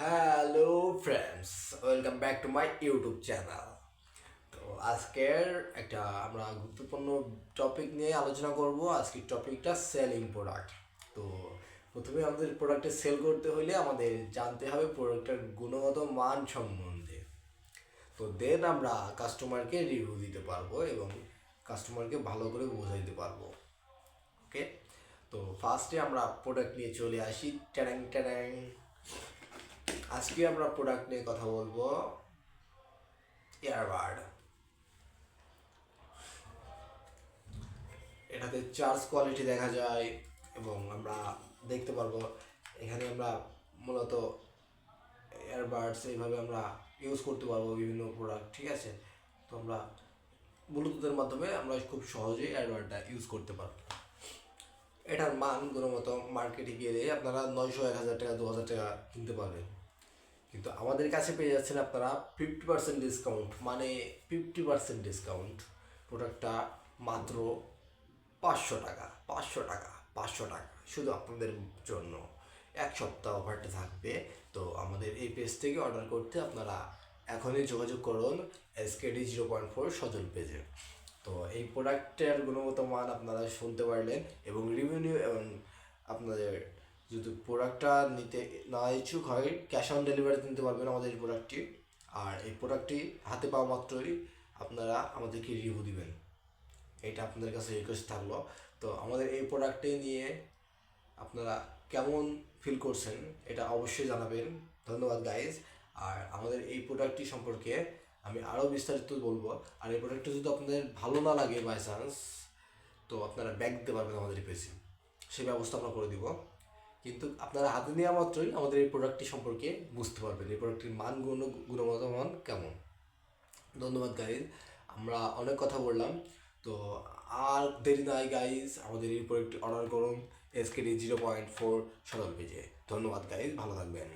Hello friends, welcome back to my YouTube channel. তো আজকের একটা আমরা গুরুত্বপূর্ণ টপিক নিয়ে আলোচনা করব। আজকের টপিকটা সেলিং প্রোডাক্ট। তো প্রথমে আমাদের প্রোডাক্টে সেল করতে হলে আমাদের জানতে হবে প্রোডাক্টের গুণগত মান সম্বন্ধে। তো দেন আমরা কাস্টমারকে রিভিউ দিতে পারবো এবং কাস্টমারকে ভালো করে বোঝাইতে পারবো। ওকে, তো ফার্স্টে আমরা প্রোডাক্ট নিয়ে চলে আসি। ট্যাং ট্যাং, আজকে আমরা প্রোডাক্ট নিয়ে কথা বলবো ইয়ারবাড। এটাতে চার্জ কোয়ালিটি দেখা যায় এবং আমরা দেখতে পারবো এখানে আমরা মূলত ইয়ারবাডস এইভাবে আমরা ইউজ করতে পারবো বিভিন্ন প্রোডাক্ট। ঠিক আছে, তো আমরা ব্লুটুথের মাধ্যমে আমরা খুব সহজেই ইয়ারবাডটা ইউজ করতে পারবো। এটার মান গুণগত মার্কেটে গেলে আপনারা 900, 1000 টাকা, 2000 টাকা কিনতে পারবেন, কিন্তু আমাদের কাছে পেয়ে যাচ্ছেন আপনারা 50% ডিসকাউন্ট, মানে 50% ডিসকাউন্ট। প্রোডাক্টটা মাত্র 500 টাকা, 500 টাকা, 500 টাকা শুধু আপনাদের জন্য। এক সপ্তাহ অফারটা থাকবে। তো আমাদের এই পেজ থেকে অর্ডার করতে আপনারা এখনই যোগাযোগ করুন SKD 0.4 সজল পেজে। তো এই প্রোডাক্টের গুণগত মান আপনারা শুনতে পারলেন এবং রিভিউ এবং আপনাদের যদি প্রোডাক্টটা নিতে না ইচ্ছুক হয়, ক্যাশ অন ডেলিভারিতে নিতে পারবেন আমাদের এই প্রোডাক্টটি। আর এই প্রোডাক্টটি হাতে পাওয়া মাত্রই আপনারা আমাদেরকে রিভিউ দিবেন, এটা আপনাদের কাছে রিকোয়েস্ট থাকলো। তো আমাদের এই প্রোডাক্টটি নিয়ে আপনারা কেমন ফিল করছেন এটা অবশ্যই জানাবেন। ধন্যবাদ গাইজ। আর আমাদের এই প্রোডাক্টটি সম্পর্কে আমি আরও বিস্তারিত বলবো। আর এই প্রোডাক্টটা যদি আপনাদের ভালো না লাগে বাই চান্স, তো আপনারা ব্যাক দিতে পারবেন আমাদের পেজে, সেই ব্যবস্থা আমরা করে দিব। কিন্তু আপনারা হাতে নেওয়া মাত্রই আমাদের এই প্রোডাক্টটি সম্পর্কে বুঝতে পারবেন এই প্রোডাক্টটির মান, গুণগত মান কেমন। ধন্যবাদ গাইজ, আমরা অনেক কথা বললাম। তো আর দেরি নাই গাইজ, আমাদের এই প্রোডাক্টটি অর্ডার করুন SKD 0.4 সদল পেজে। ধন্যবাদ গাইজ, ভালো থাকবেন।